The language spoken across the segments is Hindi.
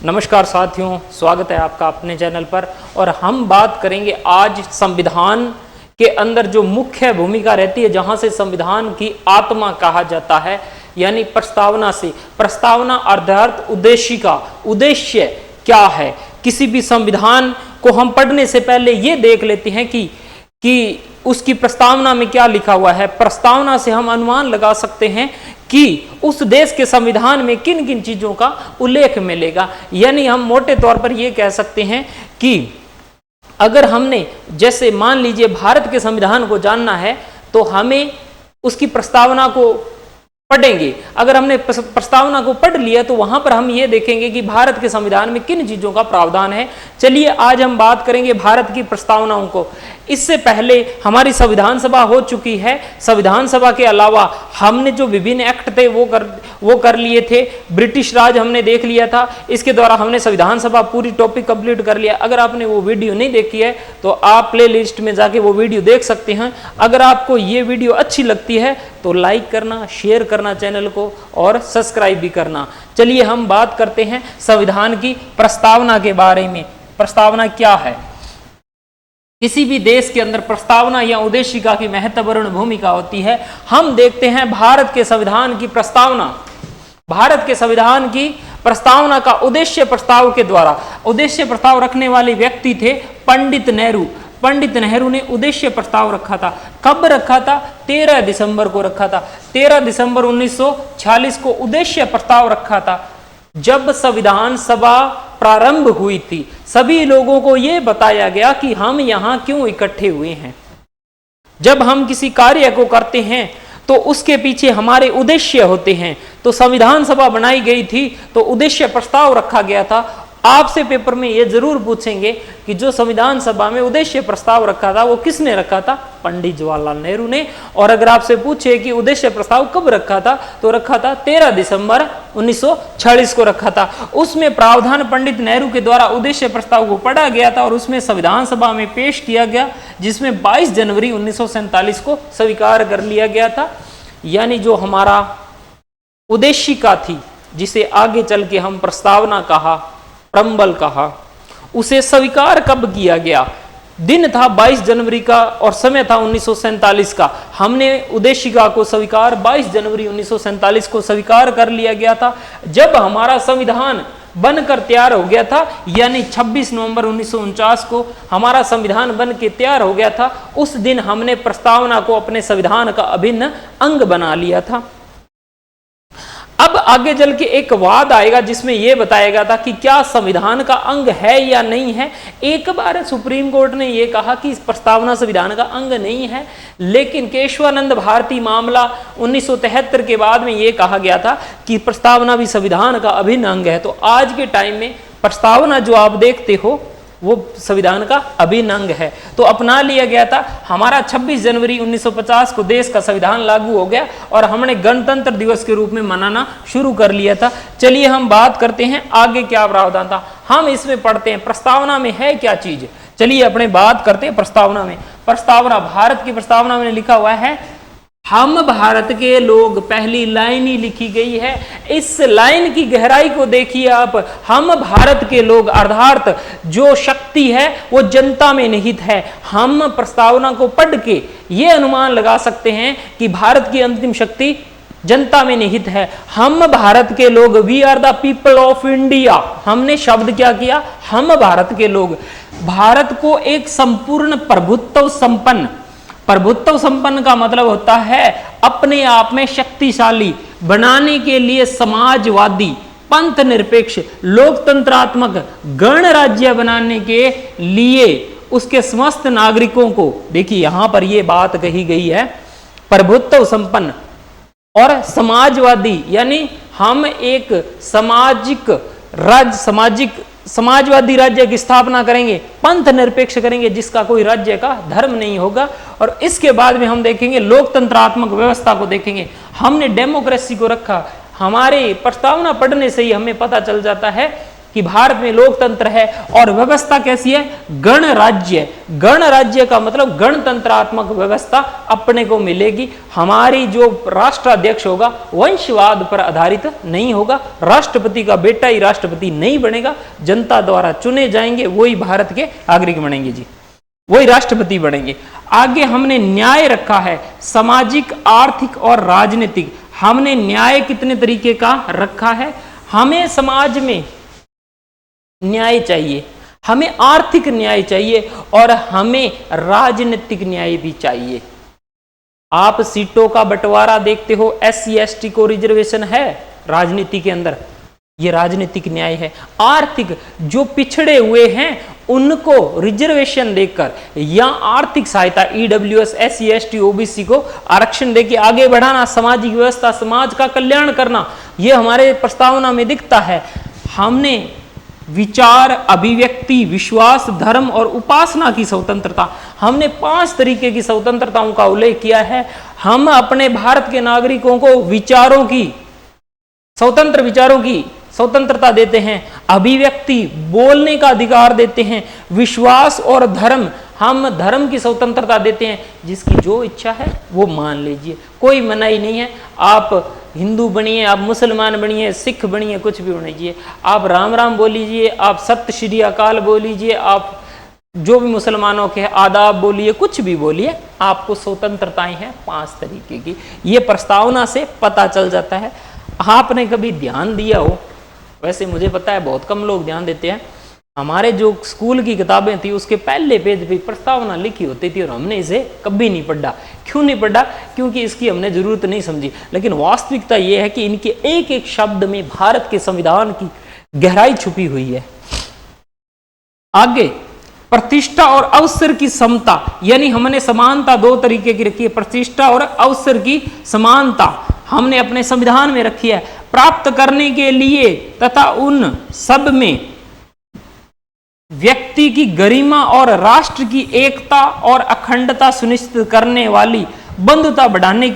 नमस्कार साथियों, स्वागत है आपका अपने चैनल पर। और हम बात करेंगे आज संविधान के अंदर जो मुख्य भूमिका रहती है, जहां से संविधान की आत्मा कहा जाता है, यानी प्रस्तावना से। प्रस्तावना अर्थात उद्देश्य का उद्देश्य क्या है। किसी भी संविधान को हम पढ़ने से पहले ये देख लेते हैं कि उसकी प्रस्तावना में क्या लिखा हुआ है। प्रस्तावना से हम अनुमान लगा सकते हैं कि उस देश के संविधान में किन किन चीजों का उल्लेख मिलेगा। यानी हम मोटे तौर पर यह कह सकते हैं कि अगर हमने जैसे मान लीजिए भारत के संविधान को जानना है तो हमें उसकी प्रस्तावना को पढ़ेंगे। अगर हमने प्रस्तावना को पढ़ लिया तो वहां पर हम ये देखेंगे कि भारत के संविधान में किन चीजों का प्रावधान है। चलिए आज हम बात करेंगे भारत की प्रस्तावनाओं को। इससे पहले हमारी संविधान सभा हो चुकी है। संविधान सभा के अलावा हमने जो विभिन्न एक्ट थे वो कर लिए थे। ब्रिटिश राज हमने देख लिया था। इसके द्वारा हमने संविधान सभा पूरी टॉपिक कंप्लीट कर लिया। अगर आपने वो वीडियो नहीं देखी है तो आप प्ले लिस्ट में जाके वो वीडियो देख सकते हैं। अगर आपको ये वीडियो अच्छी लगती है तो लाइक करना, शेयर करना चैनल को और सब्सक्राइब भी करना। चलिए हम बात करते हैं संविधान की प्रस्तावना के बारे में। प्रस्तावना क्या है? किसी भी देश के अंदर प्रस्तावना या उद्देशिका की महत्वपूर्ण भूमिका होती है। हम देखते हैं भारत के संविधान की प्रस्तावना। भारत के संविधान की प्रस्तावना का उद्देश्य प्रस्ताव के द्वारा, उद्देश्य प्रस्ताव रखने वाले व्यक्ति थे पंडित नेहरू। पंडित नेहरू ने उद्देश्य प्रस्ताव रखा था। कब रखा था? 13 दिसंबर को रखा था। 13 दिसंबर 1946 को उद्देश्य प्रस्ताव रखा था। जब संविधान सभा प्रारंभ हुई थी, सभी लोगों को यह बताया गया कि हम यहां क्यों इकट्ठे हुए हैं। जब हम किसी कार्य को करते हैं तो उसके पीछे हमारे उद्देश्य होते हैं। तो संविधान सभा बनाई गई थी तो उद्देश्य प्रस्ताव रखा गया था। आपसे पेपर में यह जरूर पूछेंगे कि जो संविधान सभा में उद्देश्य प्रस्ताव रखा था वो किसने रखा था? पंडित जवाहरलाल नेहरू ने। और अगर आपसे पूछे कि उद्देश्य प्रस्ताव कब रखा था तो रखा था 13 दिसंबर 1946 को रखा था। उसमें प्रावधान पंडित नेहरू के द्वारा उद्देश्य प्रस्ताव को पढ़ा गया था और उसमें संविधान सभा में पेश किया गया, जिसमें 22 जनवरी 1947 को स्वीकार कर लिया गया था। यानी जो हमारा उद्देशिका थी, जिसे आगे चल के हम प्रस्तावना कहा, प्रम्बल कहा, उसे स्वीकार कब किया गया? दिन था 22 जनवरी का और समय था 1947 का। हमने उद्देशिका को स्वीकार 22 जनवरी 1947 को स्वीकार कर लिया गया था। जब हमारा संविधान बनकर तैयार हो गया था, यानी 26 नवंबर 1949 को हमारा संविधान बन के तैयार हो गया था, उस दिन हमने प्रस्तावना को अपने संविधान का अभिन्न अंग बना लिया था। अब आगे चल के एक वाद आएगा जिसमें यह बताया गया था कि क्या संविधान का अंग है या नहीं है। एक बार सुप्रीम कोर्ट ने यह कहा कि इस प्रस्तावना संविधान का अंग नहीं है, लेकिन केशवानंद भारती मामला 1973 के बाद में यह कहा गया था कि प्रस्तावना भी संविधान का अभिन्न अंग है। तो आज के टाइम में प्रस्तावना जो आप देखते हो वो संविधान का अभिन्न अंग है। तो अपना लिया गया था। हमारा 26 जनवरी 1950 को देश का संविधान लागू हो गया और हमने गणतंत्र दिवस के रूप में मनाना शुरू कर लिया था। चलिए हम बात करते हैं आगे क्या प्रावधान था। हम इसमें पढ़ते हैं प्रस्तावना में है क्या चीज। चलिए अपने बात करते हैं प्रस्तावना में। प्रस्तावना, भारत की प्रस्तावना में लिखा हुआ है हम भारत के लोग, पहली लाइन ही लिखी गई है। इस लाइन की गहराई को देखिए आप। हम भारत के लोग अर्थात जो शक्ति है वो जनता में निहित है। हम प्रस्तावना को पढ़ के ये अनुमान लगा सकते हैं कि भारत की अंतिम शक्ति जनता में निहित है। हम भारत के लोग, we are the people of India. हमने शब्द क्या किया? हम भारत के लोग। भारत को एक संपूर्ण प्रभुत्व संपन्न, प्रभुत्व संपन्न का मतलब होता है अपने आप में शक्तिशाली बनाने के लिए समाजवादी, पंथ निरपेक्ष, लोकतंत्रात्मक गणराज्य बनाने के लिए उसके समस्त नागरिकों को, देखिए यहां पर यह बात कही गई है, प्रभुत्व संपन्न और समाजवादी, यानी हम एक समाजवादी राज्य की स्थापना करेंगे, पंथ निरपेक्ष करेंगे, जिसका कोई राज्य का धर्म नहीं होगा। और इसके बाद में हम देखेंगे लोकतंत्रात्मक व्यवस्था को देखेंगे। हमने डेमोक्रेसी को रखा। हमारे प्रस्तावना पढ़ने से ही हमें पता चल जाता है कि भारत में लोकतंत्र है और व्यवस्था कैसी है, गणराज्य। गणराज्य का मतलब गणतंत्रात्मक व्यवस्था अपने को मिलेगी। हमारी जो राष्ट्राध्यक्ष होगा वंशवाद पर आधारित नहीं होगा, राष्ट्रपति का बेटा ही राष्ट्रपति नहीं बनेगा, जनता द्वारा चुने जाएंगे वही भारत के नागरिक बनेंगे जी, वही राष्ट्रपति बनेंगे। आगे हमने न्याय रखा है, सामाजिक, आर्थिक और राजनीतिक। हमने न्याय कितने तरीके का रखा है, हमें समाज में न्याय चाहिए, हमें आर्थिक न्याय चाहिए और हमें राजनीतिक न्याय भी चाहिए। आप सीटों का बंटवारा देखते हो, SC ST को रिजर्वेशन है राजनीति के अंदर, ये राजनीतिक न्याय है। आर्थिक, जो पिछड़े हुए हैं उनको रिजर्वेशन देकर या आर्थिक सहायता EWS SC ST OBC को आरक्षण देकर आगे बढ़ाना, सामाजिक व्यवस्था, समाज का कल्याण करना, ये हमारे प्रस्तावना में दिखता है। हमने विचार, अभिव्यक्ति, विश्वास, धर्म और उपासना की स्वतंत्रता, हमने 5 तरीके की स्वतंत्रताओं का उल्लेख किया है। हम अपने भारत के नागरिकों को विचारों की, स्वतंत्र विचारों की स्वतंत्रता देते हैं, अभिव्यक्ति, बोलने का अधिकार देते हैं, विश्वास और धर्म, हम धर्म की स्वतंत्रता देते हैं, जिसकी जो इच्छा है वो मान लीजिए, कोई मनाही नहीं है। आप हिंदू बनिए, आप मुसलमान बनिए, सिख बनिए, कुछ भी बनिए, आप राम राम बोल लीजिए, आप सत्य श्री अकाल बोल लीजिए, आप जो भी मुसलमानों के आदाब बोलिए, कुछ भी बोलिए, आपको स्वतंत्रताएं हैं 5 तरीके की। ये प्रस्तावना से पता चल जाता है। आपने कभी ध्यान दिया हो, वैसे मुझे पता है बहुत कम लोग ध्यान देते हैं, हमारे जो स्कूल की किताबें थी उसके पहले पेज पे प्रस्तावना लिखी होती थी और हमने इसे कभी नहीं पढ़ा। क्यों नहीं पढ़ा? क्योंकि इसकी हमने जरूरत नहीं समझी। लेकिन वास्तविकता यह है कि इनके एक एक शब्द में भारत के संविधान की गहराई छुपी हुई है। आगे, प्रतिष्ठा और अवसर की समता, यानी हमने समानता 2 तरीके की रखी है, प्रतिष्ठा और अवसर की समानता हमने अपने संविधान में रखी है, प्राप्त करने के लिए तथा उन सब में व्यक्ति की गरिमा और राष्ट्र की एकता और अखंडता सुनिश्चित करने वाली बंधुता बढ़ाने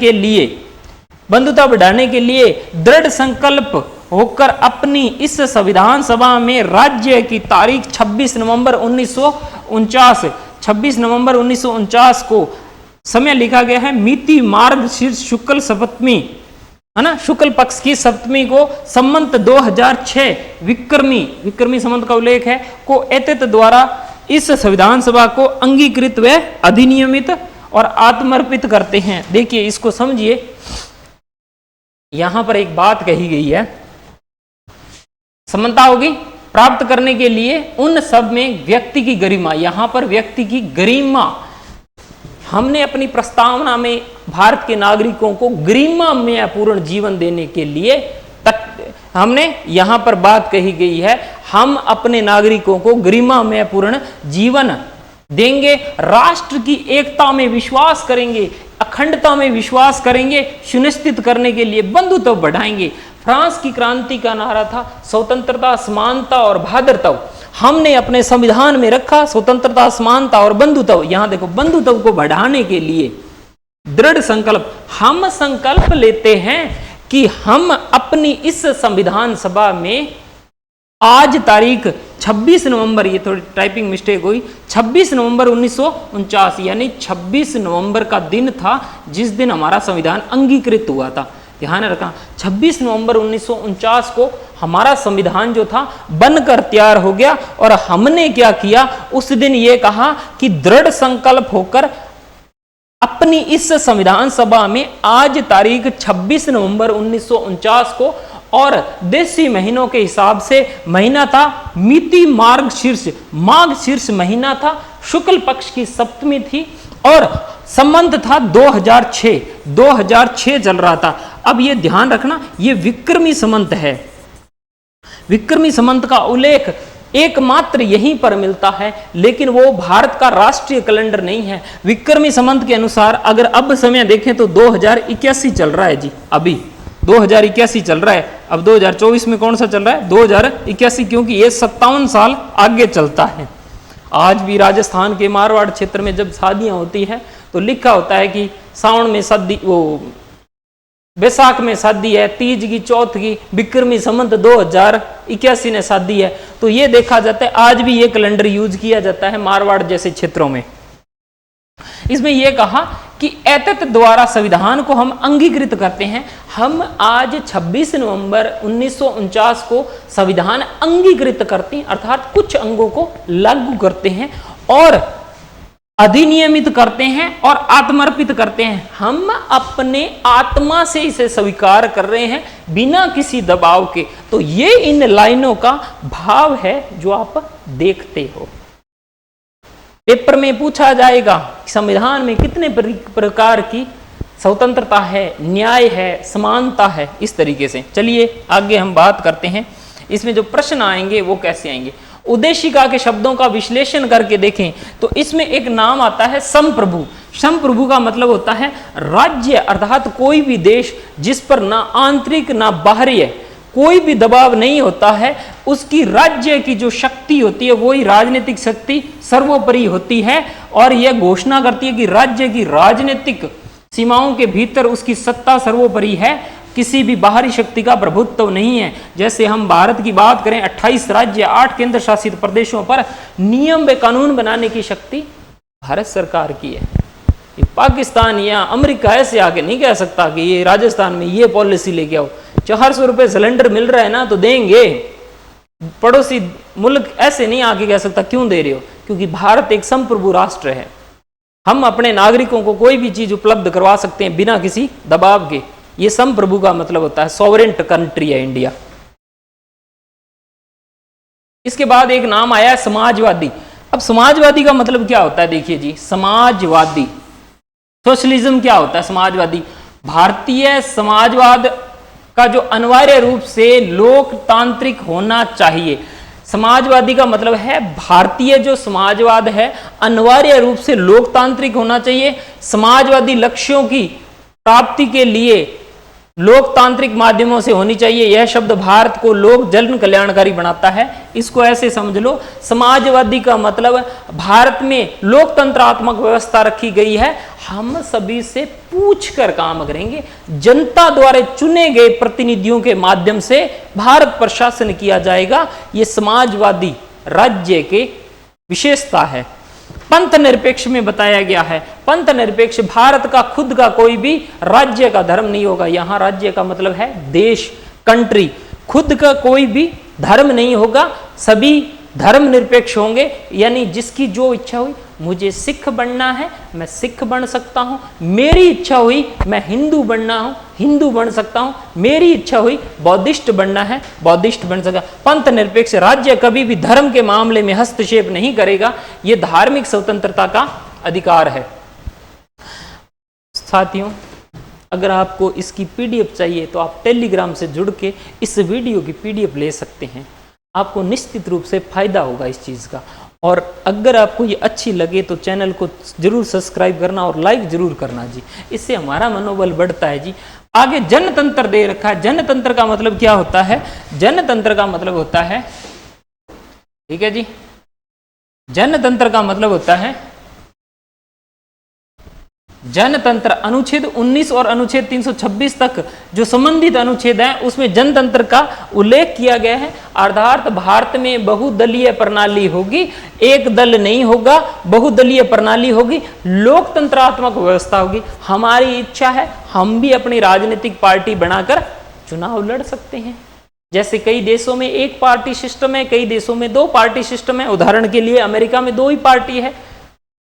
के लिए दृढ़ संकल्प होकर अपनी इस संविधान सभा में राज्य की तारीख 26 नवंबर 1949 को समय लिखा गया है। मिति मार्गशीर्ष शुक्ल सप्तमी, है ना, शुक्ल पक्ष की सप्तमी को संमत 2006 विक्रमी संमत का उल्लेख है को एतत द्वारा इस संविधान सभा को अंगीकृत व अधिनियमित और आत्मर्पित करते हैं। देखिए, इसको समझिए, यहां पर एक बात कही गई है, समता होगी प्राप्त करने के लिए उन सब में व्यक्ति की गरिमा, यहां पर व्यक्ति की गरिमा, हमने अपनी प्रस्तावना में भारत के नागरिकों को गरिमामय पूर्ण जीवन देने के लिए हमने यहां पर बात कही गई है, हम अपने नागरिकों को गरिमामय पूर्ण जीवन देंगे, राष्ट्र की एकता में विश्वास करेंगे, अखंडता में विश्वास करेंगे, सुनिश्चित करने के लिए बंधुत्व बढ़ाएंगे। फ्रांस की क्रांति का नारा था स्वतंत्रता, समानता और भ्रातृत्व। हमने अपने संविधान में रखा स्वतंत्रता, समानता और बंधुत्व। यहां देखो, बंधुत्व को बढ़ाने के लिए दृढ़ संकल्प, हम संकल्प लेते हैं कि हम अपनी इस संविधान सभा में आज तारीख 26 नवंबर, ये थोड़ी टाइपिंग मिस्टेक हुई, 26 नवंबर 1949, यानी 26 नवंबर का दिन था जिस दिन हमारा संविधान अंगीकृत हुआ था। ध्यान रखना, 26 नवंबर 1949 को हमारा संविधान जो था बनकर तैयार हो गया और हमने क्या किया, उस दिन ये कहा कि दृढ़ संकल्प होकर अपनी इस संविधान सभा में आज तारीख 26 नवंबर 1949 को, और देशी महीनों के हिसाब से महीना था मिति माघ शीर्ष महीना था, शुक्ल पक्ष की सप्तमी थी और संबंध था 2006 चल रहा था। अब ये ध्यान रखना, ये विक्रमी संबंध है। विक्रमी संबंध का उल्लेख एकमात्र यहीं पर मिलता है, लेकिन वो भारत का राष्ट्रीय कैलेंडर नहीं है। विक्रमी संबंध के अनुसार अगर अब समय देखें तो 2081 चल रहा है जी, अभी 2081 चल रहा है। अब 2024 में कौन सा चल रहा है? 2081, क्योंकि ये 57 साल आगे चलता है। आज भी राजस्थान के मारवाड़ क्षेत्र में जब शादियां होती है तो लिखा होता है कि सावन में शादी, वो बैसाख में शादी है, तीज की, चौथ की, विक्रमी संवत 2081 ने शादी है। तो ये देखा जाता है आज भी ये कैलेंडर यूज किया जाता है मारवाड़ जैसे क्षेत्रों में। इसमें यह कहा कि एतत् द्वारा संविधान को हम अंगीकृत करते हैं। हम आज 26 नवंबर 1949 को संविधान अंगीकृत करते हैं, अर्थात कुछ अंगों को लागू करते हैं और अधिनियमित करते हैं और आत्मर्पित करते हैं। हम अपने आत्मा से इसे स्वीकार कर रहे हैं बिना किसी दबाव के। तो ये इन लाइनों का भाव है जो आप देखते हो। पेपर में पूछा जाएगा कि संविधान में कितने प्रकार की स्वतंत्रता है, न्याय है, समानता है, इस तरीके से। चलिए आगे हम बात करते हैं इसमें जो प्रश्न आएंगे वो कैसे आएंगे। उद्देशिका के शब्दों का विश्लेषण करके देखें तो इसमें एक नाम आता है संप्रभु। संप्रभु का मतलब होता है राज्य, अर्थात कोई भी देश जिस पर ना आंतरिक ना बाहरी कोई भी दबाव नहीं होता है, उसकी राज्य की जो शक्ति होती है वही राजनीतिक शक्ति सर्वोपरि होती है और यह घोषणा करती है कि राज्य की राजनीतिक सीमाओं के भीतर उसकी सत्ता सर्वोपरि है, किसी भी बाहरी शक्ति का प्रभुत्व नहीं है। जैसे हम भारत की बात करें, 28 राज्य, 8 केंद्र शासित प्रदेशों पर नियम व कानून बनाने की शक्ति भारत सरकार की है। पाकिस्तान या अमेरिका ऐसे आके नहीं कह सकता कि ये राजस्थान में ये पॉलिसी लेके आओ। 400 रुपए सिलेंडर मिल रहा है ना तो देंगे। पड़ोसी मुल्क ऐसे नहीं आके कह सकता क्यों दे रहे हो, क्योंकि भारत एक संप्रभु राष्ट्र है। हम अपने नागरिकों को कोई भी चीज उपलब्ध करवा सकते हैं बिना किसी दबाव के। ये संप्रभु का मतलब होता है, सॉवरेंट कंट्री है इंडिया। इसके बाद एक नाम आया है समाजवादी। अब समाजवादी का मतलब क्या होता है, देखिए जी, समाजवादी सोशलिज्म क्या होता है। समाजवादी भारतीय समाजवाद का जो अनिवार्य रूप से लोकतांत्रिक होना चाहिए। समाजवादी का मतलब है भारतीय जो समाजवाद है अनिवार्य रूप से लोकतांत्रिक होना चाहिए। समाजवादी लक्ष्यों की प्राप्ति के लिए लोकतांत्रिक माध्यमों से होनी चाहिए। यह शब्द भारत को लोक जन कल्याणकारी बनाता है। इसको ऐसे समझ लो, समाजवादी का मतलब भारत में लोकतंत्रात्मक व्यवस्था रखी गई है, हम सभी से पूछकर काम करेंगे, जनता द्वारा चुने गए प्रतिनिधियों के माध्यम से भारत पर शासन किया जाएगा। यह समाजवादी राज्य की विशेषता है। पंथ निरपेक्ष में बताया गया है, पंथ निरपेक्ष भारत का खुद का कोई भी राज्य का धर्म नहीं होगा। यहां राज्य का मतलब है देश, कंट्री। खुद का कोई भी धर्म नहीं होगा, सभी धर्म निरपेक्ष होंगे। यानी जिसकी जो इच्छा हुई, मुझे सिख बनना है मैं सिख बन सकता हूं, मेरी इच्छा हुई मैं हिंदू बनना हूं हिंदू बन सकता हूं, मेरी इच्छा हुई बौद्धिस्ट बनना है बौद्धिस्ट बन सकता। पंथ निरपेक्ष राज्य कभी भी धर्म के मामले में हस्तक्षेप नहीं करेगा। यह धार्मिक स्वतंत्रता का अधिकार है। साथियों, अगर आपको इसकी पीडीएफ चाहिए तो आप टेलीग्राम से जुड़ के इस वीडियो की पीडीएफ ले सकते हैं। आपको निश्चित रूप से फायदा होगा इस चीज़ का। और अगर आपको ये अच्छी लगे तो चैनल को जरूर सब्सक्राइब करना और लाइक जरूर करना जी, इससे हमारा मनोबल बढ़ता है जी। आगे जनतंत्र दे रखा है। जनतंत्र का मतलब क्या होता है? जनतंत्र का मतलब होता है, ठीक है जी, जनतंत्र का मतलब होता है जनतंत्र अनुच्छेद 19 और अनुच्छेद 326 तक जो संबंधित अनुच्छेद हैं उसमें जनतंत्र का उल्लेख किया गया है। अर्थात भारत में बहुदलीय प्रणाली होगी, एक दल नहीं होगा, बहुदलीय प्रणाली होगी, लोकतंत्रात्मक व्यवस्था होगी। हमारी इच्छा है हम भी अपनी राजनीतिक पार्टी बनाकर चुनाव लड़ सकते हैं। जैसे कई देशों में एक पार्टी सिस्टम है, कई देशों में 2 पार्टी सिस्टम है। उदाहरण के लिए अमेरिका में 2 ही पार्टी है,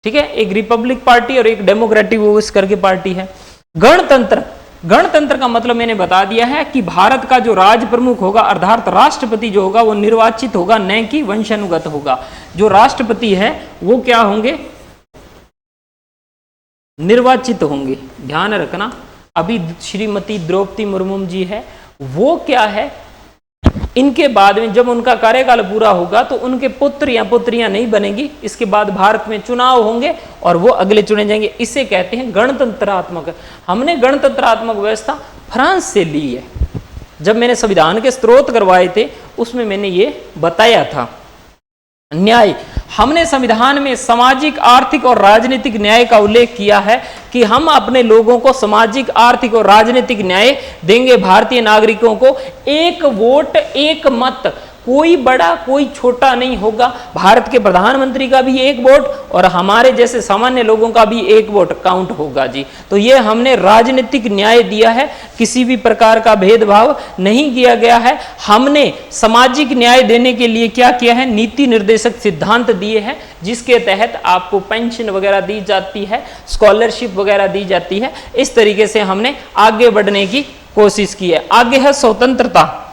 ठीक है, एक रिपब्लिक पार्टी और एक डेमोक्रेटिक वोट्स करके पार्टी है। गणतंत्र, गणतंत्र का मतलब मैंने बता दिया है कि भारत का जो राज प्रमुख होगा अर्थात राष्ट्रपति जो होगा वो निर्वाचित होगा, न कि वंशानुगत होगा। जो राष्ट्रपति है वो क्या होंगे? निर्वाचित होंगे। ध्यान रखना, अभी श्रीमती द्रौपदी मुर्मू जी है, वो क्या है, इनके बाद में जब उनका कार्यकाल पूरा होगा तो उनके पुत्र या पुत्रियां नहीं बनेंगी। इसके बाद भारत में चुनाव होंगे और वो अगले चुने जाएंगे। इसे कहते हैं गणतंत्रात्मक। हमने गणतंत्रात्मक व्यवस्था फ्रांस से ली है। जब मैंने संविधान के स्रोत करवाए थे उसमें मैंने ये बताया था। न्याय, हमने संविधान में सामाजिक, आर्थिक और राजनीतिक न्याय का उल्लेख किया है कि हम अपने लोगों को सामाजिक, आर्थिक और राजनीतिक न्याय देंगे। भारतीय नागरिकों को एक वोट एक मत, कोई बड़ा कोई छोटा नहीं होगा। भारत के प्रधानमंत्री का भी एक वोट और हमारे जैसे सामान्य लोगों का भी एक वोट काउंट होगा जी। तो ये हमने राजनीतिक न्याय दिया है, किसी भी प्रकार का भेदभाव नहीं किया गया है। हमने सामाजिक न्याय देने के लिए क्या किया है, नीति निर्देशक सिद्धांत दिए हैं, जिसके तहत आपको पेंशन वगैरह दी जाती है, स्कॉलरशिप वगैरह दी जाती है। इस तरीके से हमने आगे बढ़ने की कोशिश की है। आगे है स्वतंत्रता।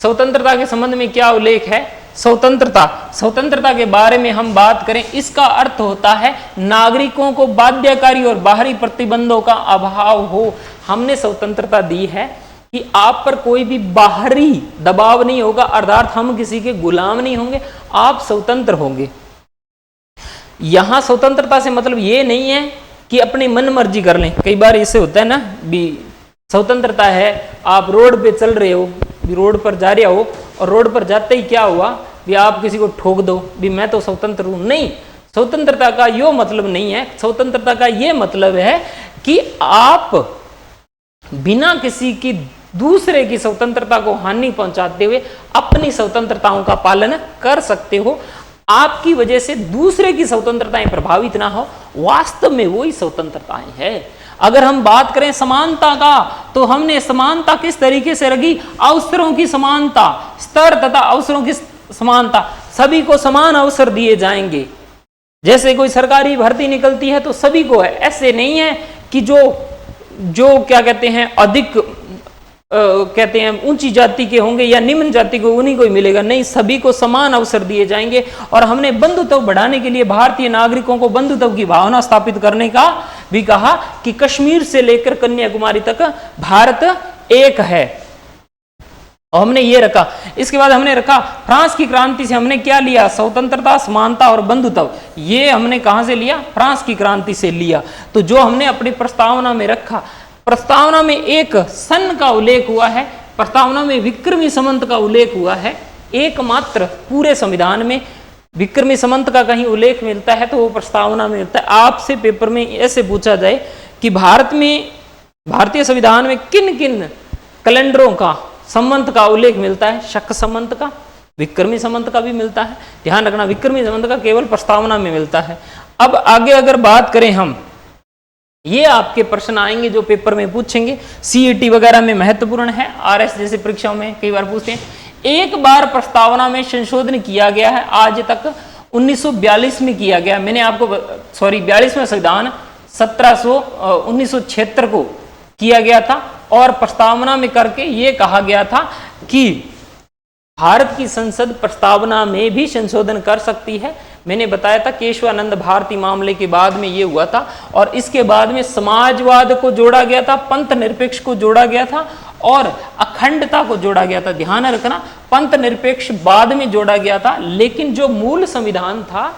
स्वतंत्रता के संबंध में क्या उल्लेख है? स्वतंत्रता के बारे में हम बात करें, इसका अर्थ होता है नागरिकों को बाध्यकारी और बाहरी प्रतिबंधों का अभाव हो। हमने स्वतंत्रता दी है कि आप पर कोई भी बाहरी दबाव नहीं होगा, अर्थात हम किसी के गुलाम नहीं होंगे, आप स्वतंत्र होंगे। यहां स्वतंत्रता से मतलब ये नहीं है कि अपनी मन मर्जी कर लें। कई बार ऐसे होता है ना, भी स्वतंत्रता है, आप रोड पे चल रहे हो, रोड पर जा रहे हो और रोड पर जाते ही क्या हुआ भी आप किसी को ठोक दो, भी मैं तो स्वतंत्र हूं। नहीं, स्वतंत्रता का यो मतलब नहीं है। स्वतंत्रता का ये मतलब है कि आप बिना किसी की दूसरे की स्वतंत्रता को हानि पहुंचाते हुए अपनी स्वतंत्रताओं का पालन कर सकते हो। आपकी वजह से दूसरे की स्वतंत्रताएं प्रभावित ना हो, वास्तव में वही स्वतंत्रताएं है। अगर हम बात करें समानता का, तो हमने समानता किस तरीके से रखी? अवसरों की समानता, स्तर तथा अवसरों की समानता, सभी को समान अवसर दिए जाएंगे। जैसे कोई सरकारी भर्ती निकलती है तो सभी को है, ऐसे नहीं है कि जो क्या कहते हैं अधिक कहते हैं ऊंची जाति के होंगे या निम्न जाति को उन्हीं को ही मिलेगा। नहीं, सभी को समान अवसर दिए जाएंगे। और हमने बंधुत्व बढ़ाने के लिए भारतीय नागरिकों को बंधुत्व की भावना स्थापित करने का भी कहा कि कश्मीर से लेकर कन्याकुमारी तक भारत एक है, और हमने ये रखा। इसके बाद हमने रखा फ्रांस की क्रांति से हमने क्या लिया? स्वतंत्रता, समानता और बंधुत्व। ये हमने कहां से लिया? फ्रांस की क्रांति से लिया। तो जो हमने अपनी प्रस्तावना में रखा, प्रस्तावना में एक सन का उल्लेख हुआ है, प्रस्तावना में विक्रमी संवत का उल्लेख हुआ है। एकमात्र पूरे संविधान में विक्रमी संवत का कहीं उल्लेख मिलता है तो वो प्रस्तावना में मिलता है। आपसे पेपर में ऐसे पूछा जाए कि भारतीय संविधान में किन किन कैलेंडरों का, संवत का उल्लेख मिलता है? शक संवत का, विक्रमी संवत का भी मिलता है। ध्यान रखना, विक्रमी संवत का केवल प्रस्तावना में मिलता है। अब आगे अगर बात करें हम, ये आपके प्रश्न आएंगे जो पेपर में पूछेंगे, सीईटी वगैरह में महत्वपूर्ण है, आरएस जैसी परीक्षाओं में कई बार पूछते हैं। एक बार प्रस्तावना में संशोधन किया गया है, आज तक 1942 में किया गया। मैंने आपको 42वां संविधान 1976 को किया गया था, और प्रस्तावना में करके ये कहा गया था कि भारत की संसद प्रस्तावना में भी संशोधन कर सकती है। मैंने बताया था केशवानंद भारती मामले के बाद में ये हुआ था, और इसके बाद में समाजवाद को जोड़ा गया था, पंथ निरपेक्ष को जोड़ा गया था और अखंडता को जोड़ा गया था। ध्यान रखना, पंथ निरपेक्ष बाद में जोड़ा गया था, लेकिन जो मूल संविधान था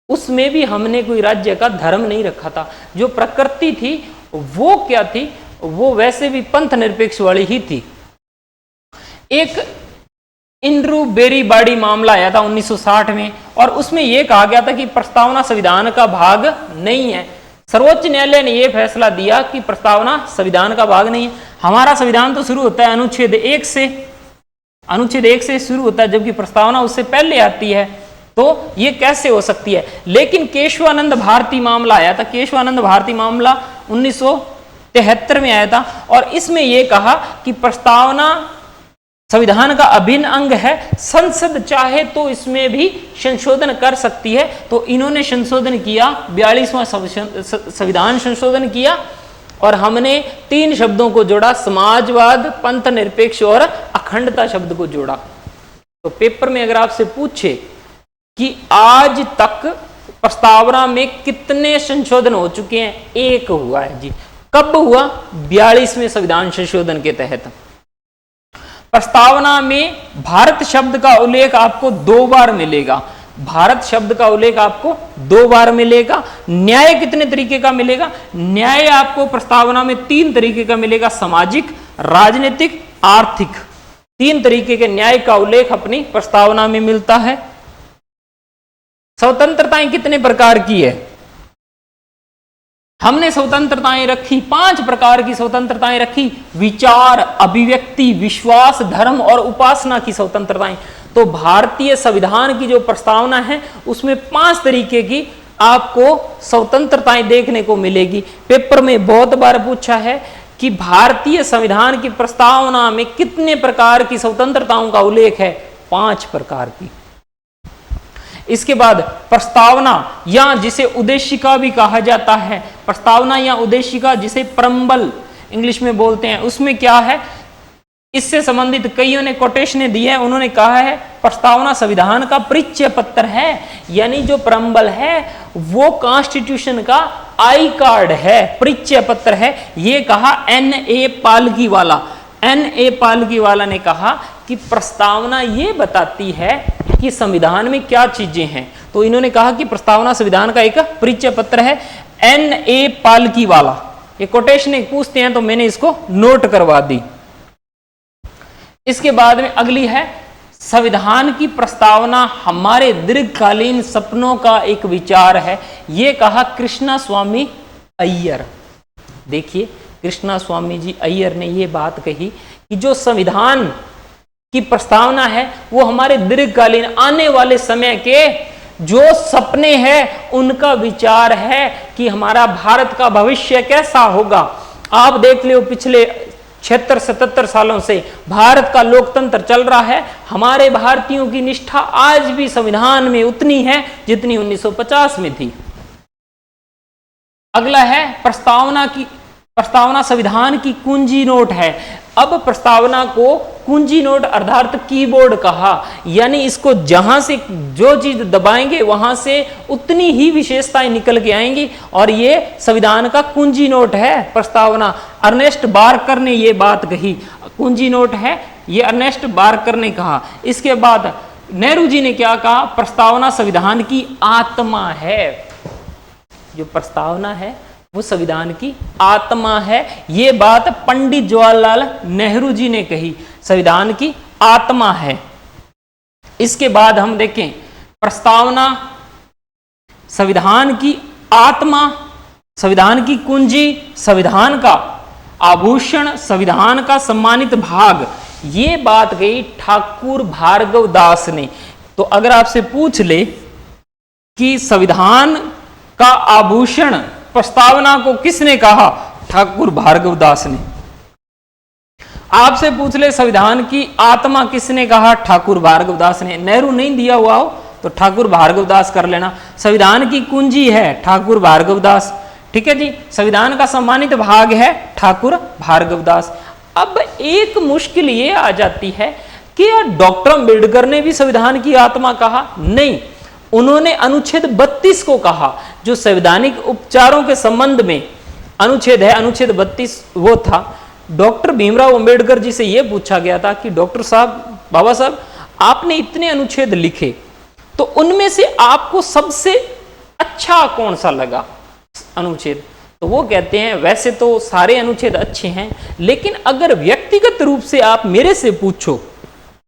उसमें भी हमने कोई राज्य का धर्म नहीं रखा था। जो प्रकृति थी वो क्या थी? वो वैसे भी पंथ निरपेक्ष वाली ही थी। एक इंड्रू बेरीबाडी मामला आया था 1960 में, और उसमें यह कहा गया था कि प्रस्तावना संविधान का भाग नहीं है। सर्वोच्च न्यायालय ने यह फैसला दिया कि प्रस्तावना संविधान का भाग नहीं है। हमारा संविधान तो शुरू होता है अनुच्छेद 1 से शुरू होता है, जबकि प्रस्तावना उससे पहले आती है। तो ये कैसे हो सकती है? लेकिन केशवानंद भारती मामला आया था, केशवानंद भारती मामला 1973 में आया था, और इसमें यह कहा कि प्रस्तावना संविधान का अभिन्न अंग है, संसद चाहे तो इसमें भी संशोधन कर सकती है। तो इन्होंने संशोधन किया, 42वां संविधान संशोधन किया, और हमने 3 शब्दों को जोड़ा, समाजवाद, पंथ निरपेक्ष और अखंडता शब्द को जोड़ा। तो पेपर में अगर आपसे पूछे कि आज तक प्रस्तावना में कितने संशोधन हो चुके हैं? 1 हुआ है जी। कब हुआ? 42वें संविधान संशोधन के तहत। प्रस्तावना में भारत शब्द का उल्लेख आपको 2 बार मिलेगा। भारत शब्द का उल्लेख आपको 2 बार मिलेगा। न्याय कितने तरीके का मिलेगा? न्याय आपको प्रस्तावना में 3 तरीके का मिलेगा, सामाजिक, राजनीतिक, आर्थिक। 3 तरीके के न्याय का उल्लेख अपनी प्रस्तावना में मिलता है। स्वतंत्रताएं कितने प्रकार की है? हमने स्वतंत्रताएं रखी, 5 प्रकार की स्वतंत्रताएं रखी। विचार, अभिव्यक्ति, विश्वास, धर्म और उपासना की स्वतंत्रताएं। तो भारतीय संविधान की जो प्रस्तावना है उसमें 5 तरीके की आपको स्वतंत्रताएं देखने को मिलेगी। पेपर में बहुत बार पूछा है कि भारतीय संविधान की प्रस्तावना में कितने प्रकार की स्वतंत्रताओं का उल्लेख है? 5 प्रकार की। इसके बाद प्रस्तावना या जिसे उद्देशिका भी कहा जाता है, प्रस्तावना या उद्देशिका जिसे प्रम्बल इंग्लिश में बोलते हैं, उसमें क्या है? इससे संबंधित कईयों ने कोटेशनें दी है। उन्होंने कहा है प्रस्तावना संविधान का परिचय पत्र है, यानी जो प्रम्बल है वो कॉन्स्टिट्यूशन का आई कार्ड है, परिचय पत्र है। ये कहा N.A. पालकीवाला। N.A. पालकीवाला ने कहा कि प्रस्तावना ये बताती है कि संविधान में क्या चीजें हैं। तो इन्होंने कहा कि प्रस्तावना संविधान का एक परिचय पत्र है। N.A. पालकीवाला, ये कोटेशन पूछते हैं तो मैंने इसको नोट करवा दी। इसके बाद में अगली है संविधान की प्रस्तावना हमारे दीर्घकालीन सपनों का एक विचार है। ये कहा कृष्णा स्वामी अय्यर। देखिए कृष्णा स्वामी जी अय्यर ने ये बात कही कि जो संविधान की प्रस्तावना है वो हमारे दीर्घकालीन आने वाले समय के जो सपने हैं उनका विचार है कि हमारा भारत का भविष्य कैसा होगा। आप देख लो पिछले 76-77 सालों से भारत का लोकतंत्र चल रहा है। हमारे भारतीयों की निष्ठा आज भी संविधान में उतनी है जितनी 1950 में थी। अगला है प्रस्तावना संविधान की कुंजी नोट है। अब प्रस्तावना को कुंजी नोट अर्थात कीबोर्ड कहा, यानी इसको जहां से जो चीज दबाएंगे वहां से उतनी ही विशेषताएं निकल के आएंगी और ये संविधान का कुंजी नोट है प्रस्तावना। अर्नेस्ट बार्कर ने ये बात कही, कुंजी नोट है ये अर्नेस्ट बार्कर ने कहा। इसके बाद नेहरू जी ने क्या कहा? प्रस्तावना संविधान की आत्मा है। जो प्रस्तावना है वो संविधान की आत्मा है। ये बात पंडित जवाहरलाल नेहरू जी ने कही, संविधान की आत्मा है। इसके बाद हम देखें प्रस्तावना संविधान की आत्मा, संविधान की कुंजी, संविधान का आभूषण, संविधान का सम्मानित भाग, ये बात गई ठाकुर भार्गव दास ने। तो अगर आपसे पूछ ले कि संविधान का आभूषण प्रस्तावना को किसने कहा? ठाकुर भार्गव दास ने। आपसे पूछ ले संविधान की आत्मा किसने कहा? ठाकुर भार्गव दास ने। नेहरू नहीं दिया हुआ हो तो ठाकुर भार्गव दास कर लेना। संविधान की कुंजी है ठाकुर भार्गव दास, ठीक है जी। संविधान का सम्मानित भाग है ठाकुर भार्गव दास। अब एक मुश्किल ये आ जाती है कि डॉक्टर अम्बेडकर ने भी संविधान की आत्मा कहा? नहीं, उन्होंने अनुच्छेद 32 को कहा, जो संवैधानिक उपचारों के संबंध में अनुच्छेद है, अनुच्छेद 32 वो था। डॉक्टर भीमराव अंबेडकर जी से यह पूछा गया था कि डॉक्टर साहब, बाबा साहब, आपने इतने अनुच्छेद लिखे तो उनमें से आपको सबसे अच्छा कौन सा लगा अनुच्छेद? तो वो कहते हैं वैसे तो सारे अनुच्छेद अच्छे हैं, लेकिन अगर व्यक्तिगत रूप से आप मेरे से पूछो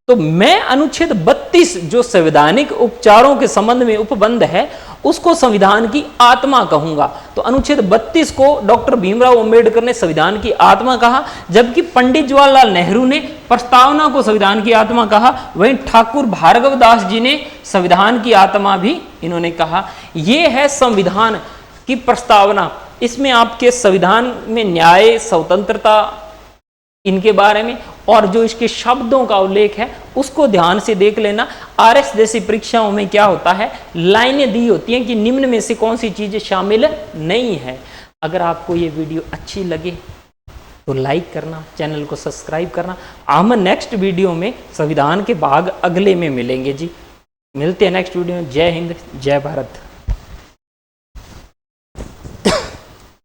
तो मैं अनुच्छेद 32 जो संवैधानिक उपचारों के संबंध में उपबंध है उसको संविधान की आत्मा कहूंगा। तो अनुच्छेद 32 को डॉक्टर भीमराव अंबेडकर ने संविधान की आत्मा कहा, जबकि पंडित जवाहरलाल नेहरू ने प्रस्तावना को संविधान की आत्मा कहा। वहीं ठाकुर भार्गव दास जी ने संविधान की आत्मा भी इन्होंने कहा। यह है संविधान की प्रस्तावना। इसमें आपके संविधान में न्याय, स्वतंत्रता, इनके बारे में और जो इसके शब्दों का उल्लेख है उसको ध्यान से देख लेना। आरएस जैसी परीक्षाओं में क्या होता है, लाइनें दी होती हैं कि निम्न में से कौन सी चीजें शामिल नहीं है। अगर आपको ये वीडियो अच्छी लगे तो लाइक करना, चैनल को सब्सक्राइब करना। हम नेक्स्ट वीडियो में संविधान के भाग अगले में मिलेंगे जी। मिलते हैं नेक्स्ट वीडियो में। जय हिंद, जय भारत।